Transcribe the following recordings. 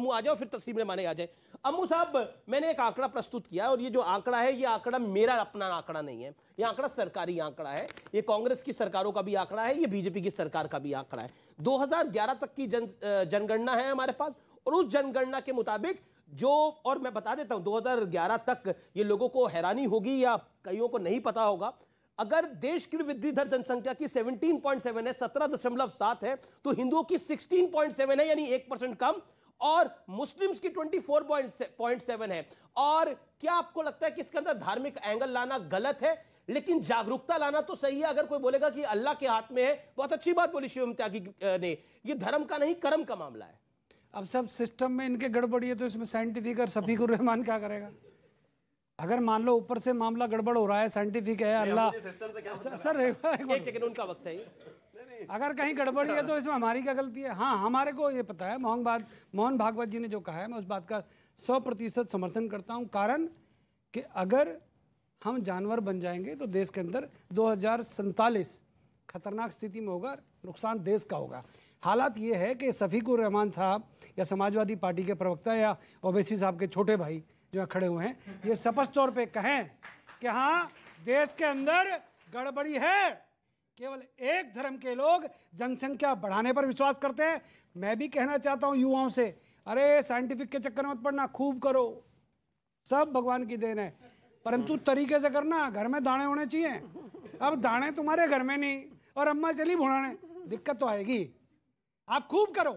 अम्मू आ जाए और फिर तस्लीम रहमानी आ जाए। अम्मू साहब, मैंने एक आंकड़ा प्रस्तुत किया और ये जो आंकड़ा है, ये आंकड़ा मेरा अपना आंकड़ा नहीं है, ये आंकड़ा सरकारी आंकड़ा है, ये कांग्रेस की सरकारों का भी आंकड़ा है, ये बीजेपी की सरकार का भी आंकड़ा है। 2011 तक की जनगणना है हमारे पास, और उस जनगणना के मुताबिक जो, और मैं बता देता हूं 2011 तक ये लोगों को हैरानी होगी या कईयों को नहीं पता होगा, अगर देश की वृद्धि दर जनसंख्या की 17.7 है, 17.7 है, तो हिंदुओं की 16.7 है, यानी 1% कम, और मुस्लिम्स की 24.7 है। और क्या आपको लगता है कि इसके अंदर धार्मिक एंगल लाना गलत है? लेकिन जागरूकता लाना तो सही है। अगर कोई बोलेगा कि अल्लाह के हाथ में है, बहुत अच्छी बात बोली शिवम त्यागी ने, ये धर्म का नहीं कर्म का मामला है। अब सब सिस्टम में इनके गड़बड़ी है, तो इसमें साइंटिफिक और शफीकुर रहमान क्या करेगा? अगर मान लो ऊपर से मामला गड़बड़ हो रहा है, साइंटिफिक है, अल्लाह सर एक सेकंड, उनका वक्त है। अगर कहीं गड़बड़ी है तो इसमें हमारी क्या गलती है? हाँ, हमारे को ये पता है, मोहन भागवत जी ने जो कहा है, मैं उस बात का 100% समर्थन करता हूँ। कारण कि अगर हम जानवर बन जाएंगे तो देश के अंदर 2047 खतरनाक स्थिति में होगा, नुकसान देश का होगा। हालात ये है कि शफीकुर रहमान साहब या समाजवादी पार्टी के प्रवक्ता या ओवैसी साहब के छोटे भाई जो यहाँ खड़े हुए हैं, ये स्पष्ट तौर पे कहें कि हाँ, देश के अंदर गड़बड़ी है, केवल एक धर्म के लोग जनसंख्या बढ़ाने पर विश्वास करते हैं। मैं भी कहना चाहता हूँ युवाओं से, अरे साइंटिफिक के चक्कर मत पड़ना, खूब करो, सब भगवान की देन है, परंतु तरीके से करना, घर में दाने होने चाहिए। अब दाने तुम्हारे घर में नहीं और अम्मा चली भुनाने, दिक्कत तो आएगी। आप खूब करो,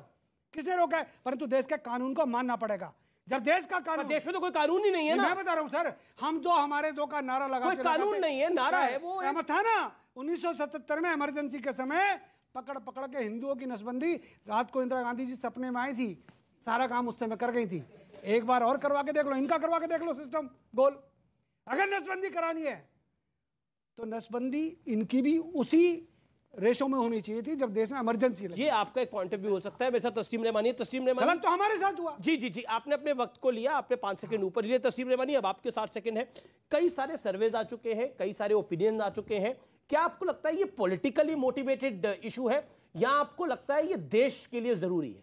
किसने रोका है? परंतु देश के कानून को मानना पड़ेगा। जब देश का कानून, देश में तो कोई कानून ही नहीं है ना। मैं बता रहा हूं सर, हम दो हमारे दो का नारा लगा, कोई कानून नहीं है, नारा है वो था ना 1977 में इमरजेंसी के समय, पकड़ पकड़ के हिंदुओं की नसबंदी, रात को इंदिरा गांधी जी सपने में आई थी, सारा काम उस समय कर गई थी। एक बार और करवा के देख लो, इनका करवा के देख लो, सिस्टम गोल। अगर नसबंदी करानी है तो नसबंदी इनकी भी उसी रेशो में होनी चाहिए थी जब देश में इमरजेंसी लगी। ये आपका एक पॉइंट ऑफ व्यू हो सकता है। मेरे साथ तस्लीम रहमानी, तस्लीम रहमानी, गलत तो हमारे साथ हुआ। जी जी जी, आपने अपने वक्त को लिया, आपने 5 सेकंड ऊपर लिए। तस्लीम रहमानी, अब आपके 60 सेकंड है। कई सारे सर्वेज आ चुके हैं, कई सारे ओपिनियन आ चुके हैं, क्या आपको लगता है ये पॉलिटिकली मोटिवेटेड इशू है या आपको लगता है ये देश के लिए जरूरी है?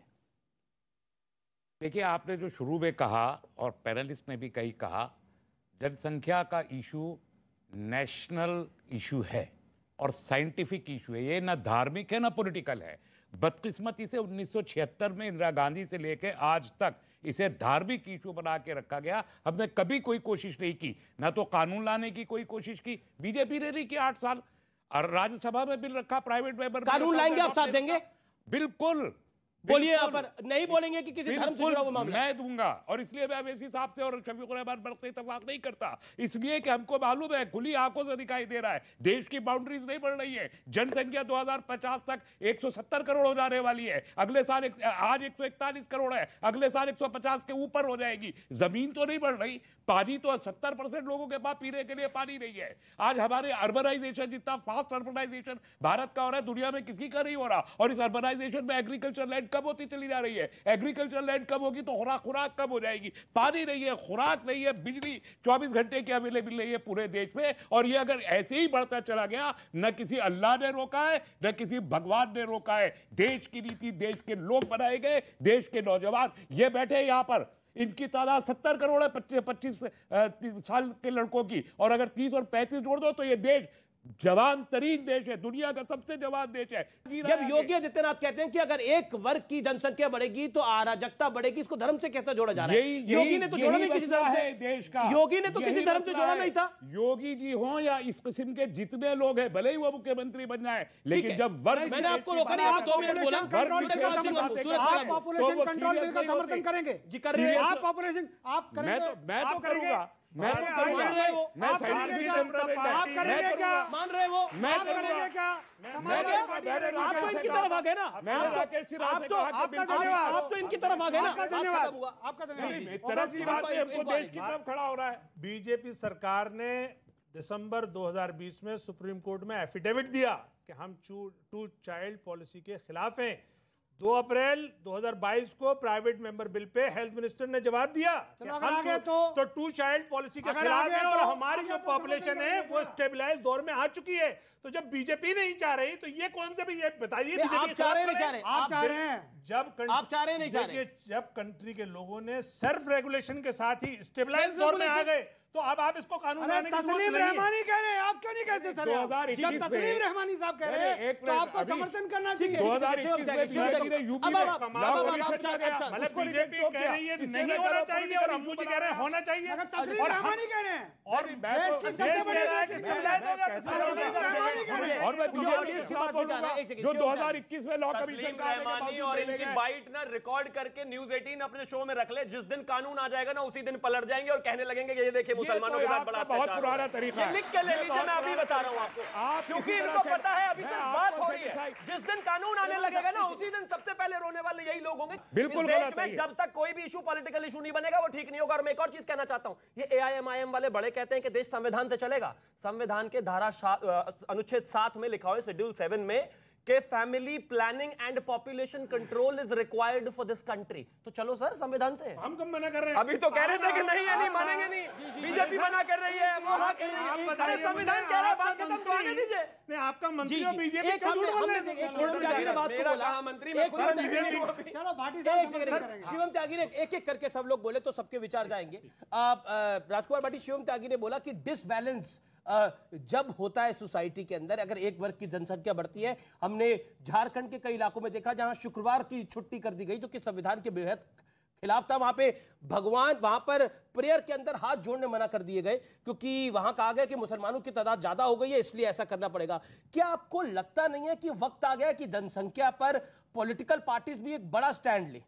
देखिए, आपने जो शुरू में कहा और पैनलिस्ट ने भी कहीं कहा, जनसंख्या का इशू नेशनल इशू है और साइंटिफिक इशू है, ये ना धार्मिक है ना पॉलिटिकल है। बदकिस्मती से 1976 में इंदिरा गांधी से लेकर आज तक इसे धार्मिक इशू बना के रखा गया। हमने कभी कोई कोशिश नहीं की, ना तो कानून लाने की कोई कोशिश की, बीजेपी ने नहीं की 8 साल, और राज्यसभा में बिल रखा, प्राइवेट मेंबर कानून लाएंगे, आप साथ देंगे? बिल्कुल, बोलिए। यहाँ पर नहीं बोलेंगे कि किसी धर्म से जुड़ा हुआ मामला? मैं दूंगा, और इसलिए मैं अवैसी साहब से और शफीकुर रहमान से इत्तेफाक नहीं करता, इसलिए कि हमको मालूम है, खुली आंखों से दिखाई दे रहा है, देश की बाउंड्रीज नहीं बढ़ रही है। जनसंख्या 2050 तक 170 करोड़ हो जाने वाली है, अगले साल आज 141 करोड़ है, अगले साल 150 के ऊपर हो जाएगी। जमीन तो नहीं बढ़ रही, पानी तो 70% लोगों के पास पीने के लिए पानी नहीं है। आज हमारे अर्बनाइजेशन, जितना फास्ट अर्बनाइजेशन भारत का हो रहा है, दुनिया में किसी का नहीं हो रहा, और इस अर्बनाइजेशन में एग्रीकल्चर लैंड कब होती चली जा रही है? एग्रीकल्चर लैंड कब होगी तो खुराक कब हो जाएगी? पानी नहीं है, खुराक नहीं है, बिजली 24 घंटे की अवेलेबल नहीं है पूरे देश में। और ये अगर ऐसे ही बढ़ता चला गया, न किसी अल्लाह ने रोका है, न किसी भगवान ने रोका है। देश की नीति देश के लोग बनाए गए, देश के नौजवान ये बैठे यहां पर, इनकी तादाद 70 करोड़ है 25 साल के लड़कों की, और अगर 30 और 35 जोड़ दो तो ये देश जवान तरीन देश है, दुनिया का सबसे जवान देश है। जब योगी आदित्यनाथ कहते हैं कि अगर एक वर्ग की जनसंख्या बढ़ेगी तो अराजकता बढ़ेगी, इसको धर्म से कैसे जोड़ा जा रहा है? योगी ने तो जोड़ा नहीं किसी धर्म से, देश का योगी ने तो किसी धर्म से जोड़ा नहीं था। योगी जी हो या इस किस्म के जितने लोग हैं, भले ही वो मुख्यमंत्री बन जाए, लेकिन जब वर्ग, मैंने आपको रोका नहीं, आप 2 मिनट बोला, आप पॉपुलेशन कंट्रोल बिल का समर्थन करेंगे जी? कर रहे हैं आप पॉपुलेशन? आप करेंगे? मैं तो करूंगा, मैं तो मान रहे हो? आप करेंगे क्या? मान रहे हो? मैं करेंगे क्या? आप तो इनकी तरफ आ गए ना, आप तो इनकी तरफ आ गए ना। धन्यवाद, आपका धन्यवाद। देश की तरफ खड़ा हो रहा है। बीजेपी सरकार ने दिसंबर 2020 में सुप्रीम कोर्ट में एफिडेविट दिया कि हम टू चाइल्ड पॉलिसी के खिलाफ हैं। 2 अप्रैल 2022 को private member bill pay health minister ने जवाब दिया कि चलो, अगर हम आगे तो 2 चाइल्ड पॉलिसी के अगर खिलाफ आगे हैं और तो- हमारी जो आगे तो पॉपुलेशन है वो स्टेबलाइज दौर में आ चुकी है। तो जब बीजेपी नहीं चाह रही तो ये कौन से भी ये बताइए नहीं, आप चाह रहे नहीं चाह रहे आप चाह रहे हैं आप चाह रहे नहीं चाह रहे। देखिए, जब कंट्री के लोगों ने सेल्फ रेगुलेशन के साथ ही स्टेबलाइज Self दौर में आ regulation- गए तो अब आप इसको कानून अरे लाने की जरूरत तस्लीम नहीं है। रहमानी कह रहे हैं, आप क्यों नहीं कहते सर? 2021 जब तस्लीम रहमानी साहब कह रहे हैं तो आपको अभी- समर्थन करना ठीक चाहिए। है, 2021 में बीजेपी ने यूपी में मतलब बीजेपी कह रही है नहीं होना चाहिए और अम्मू जी कह रहे हैं होना चाहिए। मगर तस्लीम रहमानी कह रहे हैं और देश की सबसे देश बड़ी कह रहा है कि स्टेबलाइज हो गया तो तस्लीम रहमानी कह रहे हैं। और मैं मुझे audience की बात बताना है, एक सेकंड, जो शिवम 2021 में लॉ कमीशन तस्लीम रहमानी और इनकी बाइट ना रिकॉर्ड करके न्यूज 18 अपने शो में रख ले। जिस दिन कानून आ जाएगा ना उसी दिन पलट जाएंगे और कहने लगेंगे कि ये देखिए मुसलमानों के साथ बड़ा बहुत अत्याचार पुराना हो रहा है। तरीका ये है। लिख के ले लीजिए, मैं अभी बता रहा हूँ आप आपको, क्योंकि किसी इनको तरह से- पता है अभी मैं सिर्फ आपको बात हो रही है। सैटिस्फाई- जिस दिन कानून आने लगेगा ना उसी दिन सबसे पहले रोने वाले यही लोग होंगे। बिल्कुल इस देश गलत है में ये। जब तक कोई भी इशू पॉलिटिकल इशू नहीं बनेगा वो ठीक नहीं होगा। और मैं एक और चीज कहना चाहता हूं, ये AIMIM वाले बड़े कहते हैं कि देश संविधान से चलेगा। संविधान के अनुच्छेद 7 में लिखा हुआ है, शेड्यूल 7 में, कि family planning and population control is required for this country. तो चलो सर संविधान से। हम कब मना कर रहे हैं? अभी तो कह रहे थे कि नहीं है, नहीं मानेंगे नहीं, बीजेपी मना कर रही है, वो हाँ कह रही है। अरे संविधान कह रहा है, बात खत्म तो आगे दीजिए। नहीं, आपका जी मंत्री जी और बीजेपी एक क्यों झूठ बोल रहे हैं? एक शिवम त्यागी ने बात को मेरा बोला, कहा मंत्री, एक मैं खुद शिवम त्यागी ने- बीजेपी चलो भाटी एक साहब सेकंड, शिवम त्यागी ने एक एक करके सब लोग बोले तो सबके विचार जाएंगे। आप राजकुमार भाटी, शिवम त्यागी ने बोला कि डिसबैलेंस जब होता है सोसाइटी के अंदर, अगर एक वर्ग की जनसंख्या बढ़ती है, हमने झारखंड के कई इलाकों में देखा जहां शुक्रवार की छुट्टी कर दी गई जो कि संविधान के बेहद खिलाफ था। वहां पे भगवान, वहां पर प्रेयर के अंदर हाथ जोड़ने मना कर दिए गए क्योंकि वहां कहा गया कि मुसलमानों की तादाद ज्यादा हो गई है, इसलिए ऐसा करना पड़ेगा। क्या आपको लगता नहीं है कि वक्त आ गया कि जनसंख्या पर पॉलिटिकल पार्टीज भी एक बड़ा स्टैंड ले?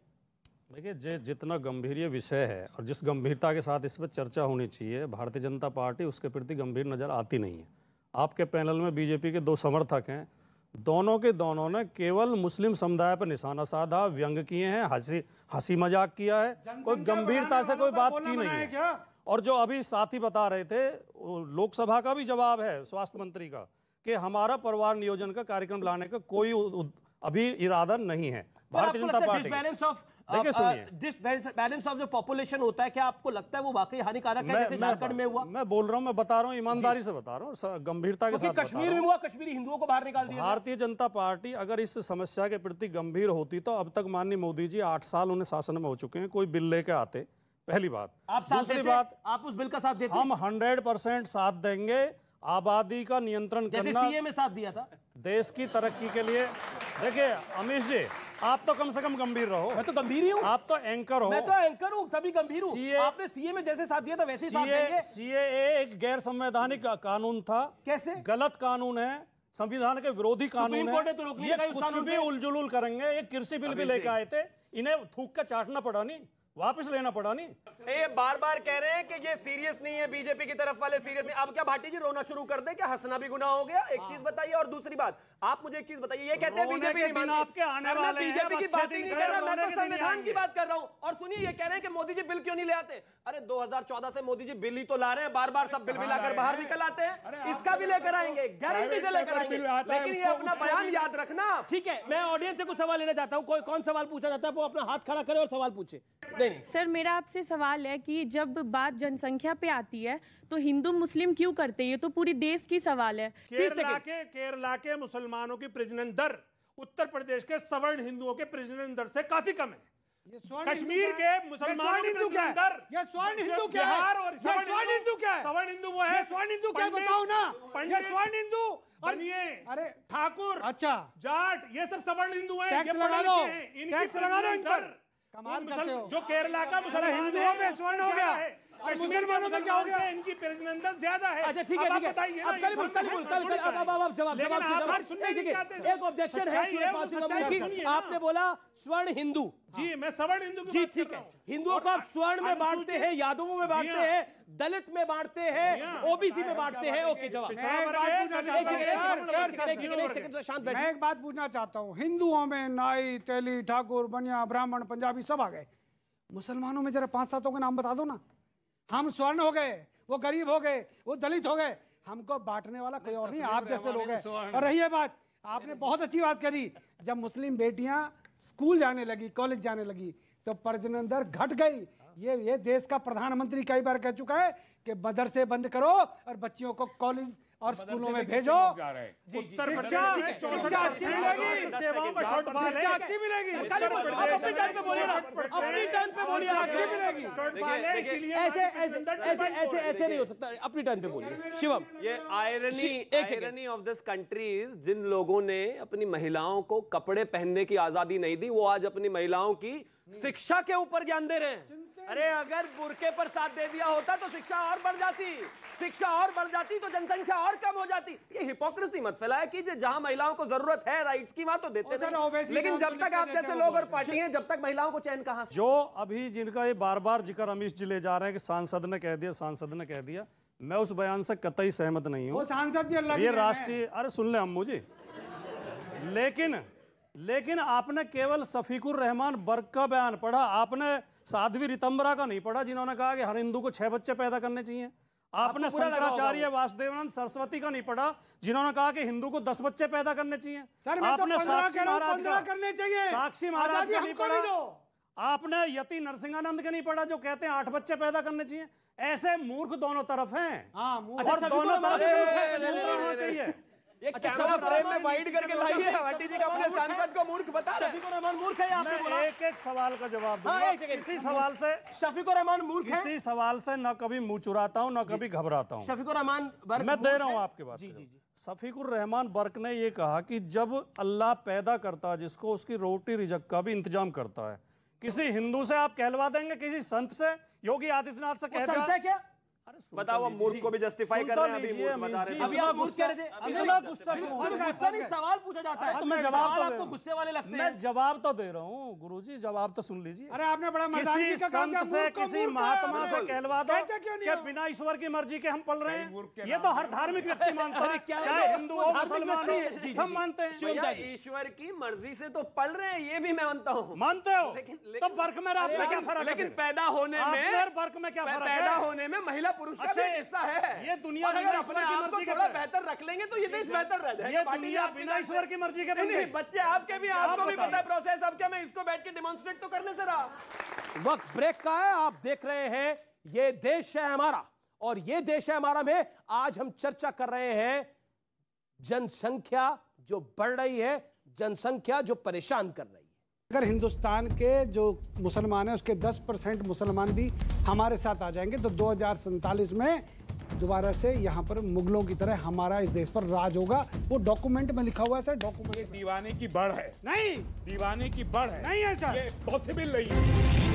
देखिए, जितना गंभीर ये विषय है और जिस गंभीरता के साथ इस पर चर्चा होनी चाहिए, भारतीय जनता पार्टी उसके प्रति गंभीर नज़र आती नहीं है। आपके पैनल में बीजेपी के 2 समर्थक हैं, दोनों के दोनों ने केवल मुस्लिम समुदाय पर निशाना साधा, व्यंग किए हैं, हंसी मजाक किया है, कोई गंभीरता से कोई बात की नहीं है। क्या और जो अभी साथी बता रहे थे, लोकसभा का भी जवाब है स्वास्थ्य मंत्री का कि हमारा परिवार नियोजन का कार्यक्रम लाने का कोई अभी इरादा नहीं है भारतीय जनता पार्टी का। देखिए, सुनिए, डिसबैलेंस ऑफ जो पॉपुलेशन होता है, क्या आपको लगता है वो वाकई हानिकारक है जैसे झारखंड में हुआ? मैं बोल रहा हूँ, मैं बता रहा हूँ, ईमानदारी से बता रहा हूँ, गंभीरता के साथ क्योंकि बता कश्मीर रहा में हूँ। हुआ, कश्मीरी हिंदुओं को बाहर निकाल दिया गया। भारतीय जनता पार्टी अगर इस समस्या के प्रति गंभीर होती तो अब तक माननीय मोदी जी 8 साल उन्हें शासन में हो चुके हैं, कोई बिल लेके आते। पहली बात। आप साथ दूसरी देते? बात, आप उस बिल का साथ देते? हम 100% साथ देंगे। आबादी का नियंत्रण जैसे करना सीए में साथ दिया था। देश की तरक्की के लिए। देखिए अमित जी, आप तो कम से कम गंभीर रहो। मैं तो गंभीर ही हूँ, आप तो एंकर हो। मैं तो एंकर हूँ, सभी गंभीर हूँ। CA आपने सीए में जैसे साथ दिया था वैसे ही साथ देंगे। CAA एक गैर संवैधानिक कानून था। कैसे? गलत कानून है, संविधान के विरोधी कानून सुप्रीम है। कोर्ट ने तो रोक नहीं ये लगाई उस कुछ कानून भी पे। उलझुल करेंगे। ये कृषि बिल भी लेके आए थे, इन्हें थूक कर चाटना पड़ा नहीं, वापस लेना पड़ा नहीं। ये बार बार कह रहे हैं कि ये सीरियस नहीं है, बीजेपी की तरफ वाले सीरियस नहीं। अब क्या भाटी जी रोना शुरू कर दे? क्या हंसना भी गुनाह हो गया? एक चीज बताइए। और दूसरी बात, आप मुझे एक चीज बताइए, ये कहते हैं रोने बीजेपी के नहीं दिन मानती। आपके आने सर, मैं वाले हैं, बीजेपी की अच्छे बात ही दिन नहीं गए, कर रहा, मैं रोने तो के दिन संविधान की आएंगे। बात कर रहा हूं। और सुनिए, ये कह रहे हैं कि मोदी जी बिल क्यों नहीं ले आते? अरे 2014 से मोदी जी बिल ही तो ला रहे हैं, बार बार सब बिल लाकर बाहर निकल आते हैं। इसका भी लेकर आएंगे, गारंटी से लेकर आएंगे, लेकिन ये अपना बयान याद रखना। ठीक है, मैं ऑडियंस से कुछ सवाल लेना चाहता हूँ। कोई कौन सवाल पूछा जाता है वो अपना हाथ खड़ा करे और सवाल पूछे। नहीं, सर, मेरा आपसे सवाल है कि जब बात जनसंख्या पे आती है तो हिंदू मुस्लिम क्यों करते हैं? ये तो पूरी देश की सवाल है। केरला के मुसलमानों की प्रजनन दर उत्तर प्रदेश के सवर्ण हिंदुओं के प्रजनन दर से काफी कम है। कश्मीर के मुसलमानों की प्रजनन दर, ये स्वर्ण हिंदू क्या है? बिहार और ये स्वर्ण हिंदू क्या है? सवर्ण हिंदू वो है। स्वर्ण हिंदू क्या बताओ ना? ये स्वर्ण हिंदू और अरे ठाकुर, अच्छा, जाट, ये सब सवर्ण हिंदू हैं। टैक्स ये लगा पढ़े दो, लिखे हैं। इनकी टैक्स लगा दो इन पर। प्रजनन दर, कमाल करते हो। जो केरला का मुसलमान हिंदुओं है, में स्वर्ण हो गया और कश्मीर के मुसलमानों में क्या हो गया? मुसलमान से इनकी प्रजनन दर ज्यादा है। अच्छा ठीक है, अब ठीक आप बताइए है। ना, अब कल अब जवाब लेकिन आप जवाब सुनने नहीं देखिए, चाहते। एक ऑब्जेक्शन है सच्चाई है, वो सूर्यपाल सच्चाई सिंह सुनिए की। ना। आपने बोला स्वर्ण हिंदू। जी, मैं सवर्ण हिंदू की जी बात ठीक कर है, रहा हूं। हिंदुओं को आप स्वर्ण में बांटते हैं, यादवों में बांटते हैं, दलित में बांटते हैं, ओबीसी में बांटते हैं। ओके, जवाब। मैं एक बात पूछना चाहता हूं। शांत मैं बैठिए। एक बात पूछना चाहता हूँ। हिंदुओं में नाई, तेली, ठाकुर, बनिया, ब्राह्मण, पंजाबी सब आ गए। मुसलमानों में जरा 5-7 के नाम बता दो ना। हम स्वर्ण हो गए, वो गरीब हो गए, वो दलित हो गए, हमको बांटने वाला कोई और नहीं, आप जैसे लोग हैं। और रही है बात, आपने बहुत अच्छी बात करी। जब मुस्लिम बेटियां स्कूल जाने लगी, कॉलेज जाने लगी, तो प्रजनन दर घट गई। ये देश का प्रधानमंत्री कई बार कह चुका है कि मदरसे बंद करो और बच्चियों को कॉलेज और स्कूलों में भेजो। उत्तर प्रदेश शिक्षा में शिक्षा अच्छी मिलेगी, सेवाओं का शॉर्टफॉल शिक्षा अच्छी मिलेगी, अपनी टर्न पे बोलिए ना, अपनी टर्न पे बोलिए, अच्छी मिलेगी। ऐसे नहीं हो सकता। अपनी टर्न पे बोलिए शिवम। ये आयरनी ऑफ दिस कंट्रीज, जिन लोगों ने अपनी महिलाओं को कपड़े पहनने की आजादी नहीं दी, वो आज अपनी महिलाओं की शिक्षा के ऊपर ज्ञान दे रहे हैं। अरे अगर बुर्के पर साथ दे दिया होता तो शिक्षा और बढ़ जाती, शिक्षा और बढ़ जाती तो जनसंख्या और कम हो जाती। ये हिपोक्रेसी मत फैलाया कि जहां महिलाओं को जरूरत है राइट्स की, वहां तो देते नहीं। लेकिन जब तक आप जैसे लोग और पार्टी हैं, जब तक महिलाओं को चैन कहां से? जो अभी जिनका ये बार बार जिक्र अमीश जी ले जा रहे हैं कि सांसद ने कह दिया, सांसद ने कह दिया, मैं उस बयान से कतई सहमत नहीं हूँ। सांसद भी अल्लाह ये राष्ट्रीय, अरे सुन ले अम्मू जी, लेकिन आपने केवल शफीकुर रहमान बर्क का बयान पढ़ा, आपने साध्वी रितंबरा का नहीं पढ़ा, जिन्होंने कहा कि हर हिंदू को 6 बच्चे पैदा करने चाहिए। आपने शंकराचार्य वासुदेवानंद सरस्वती का नहीं पढ़ा, जिन्होंने कहा कि हिंदू को 10 बच्चे पैदा करने चाहिए। आपने साक्षी महाराज का करने चाहिए, साक्षी महाराज का नहीं पढ़ा। आपने यति नरसिंहानंद के नहीं पढ़ा, जो कहते हैं 8 बच्चे पैदा करने चाहिए। ऐसे मूर्ख दोनों तरफ हैं, और दोनों तरफ होना चाहिए। ये कैमरा फ्रेम में वाइड करके लाइए, हट्टी जी का अपने सांसद को मूर्ख बता रहे हैं। शफीकुर रहमान मूर्ख है, आपने बोला। एक सवाल का जवाब दूंगा। किसी सवाल से शफीकुर रहमान मूर्ख है, किसी सवाल से न कभी मुंह चुराता हूं, न कभी घबराता हूं। शफीकुर रहमान मैं दे रहा हूं आपके बात। जी। शफीकुर रहमान बर्क ने ये कहा कि जब अल्लाह पैदा करता है जिसको, उसकी रोटी रिजक का भी इंतजाम करता है। किसी हिंदू से आप कहलवा देंगे, किसी संत से, योगी आदित्यनाथ से कह संत है क्या? बताओ, मूर्ख को भी जस्टिफाई कर रहे हैं। अभी आप मूर्ख कह रहे थे, इतना गुस्सा नहीं, सवाल पूछा जाता है तो मैं जवाब आपको गुस्से वाले लगते हैं। मैं जवाब तो दे रहा हूँ गुरुजी, जवाब तो सुन लीजिए। अरे आपने बड़ा किसी संत से, किसी महात्मा से कहलवा दो कि बिना ईश्वर की मर्जी के हम पल रहे हैं। ये तो हर धार्मिक व्यक्ति मानता है, चाहे हिंदू हो, मुसलमान हो, सब मानते हैं। ईश्वर की मर्जी से तो पल रहे हैं, ये भी मैं मानता हूँ। मानते हो? तो बर्क में क्या फर्क है? लेकिन पैदा होने में, बर्क में क्या फर्क है? पैदा होने में महिला पुरुष का भी हिस्सा है। ये दुनिया अगर अपने आप को थोड़ा बेहतर रख लेंगे तो ये देश बेहतर रह जाएगा। ये दुनिया बिना ईश्वर की मर्जी के नहीं, बच्चे आपके भी, आपको भी पता है प्रोसेस। अब क्या मैं इसको बैठ के डिमॉन्स्ट्रेट तो करने से रहा। वक्त ब्रेक का है, आप देख रहे हैं ये देश है हमारा, और ये देश है हमारा में आज हम चर्चा कर रहे हैं जनसंख्या जो बढ़ रही है, जनसंख्या जो परेशान कर रही है। अगर हिंदुस्तान के जो मुसलमान हैं उसके 10% मुसलमान भी हमारे साथ आ जाएंगे तो 2047 में दोबारा से यहाँ पर मुगलों की तरह हमारा इस देश पर राज होगा। वो डॉक्यूमेंट में लिखा हुआ है सर, डॉक्यूमेंट। दीवाने की बढ़ है, नहीं दीवाने की बढ़ है, नहीं है सर, ये पॉसिबल नहीं है।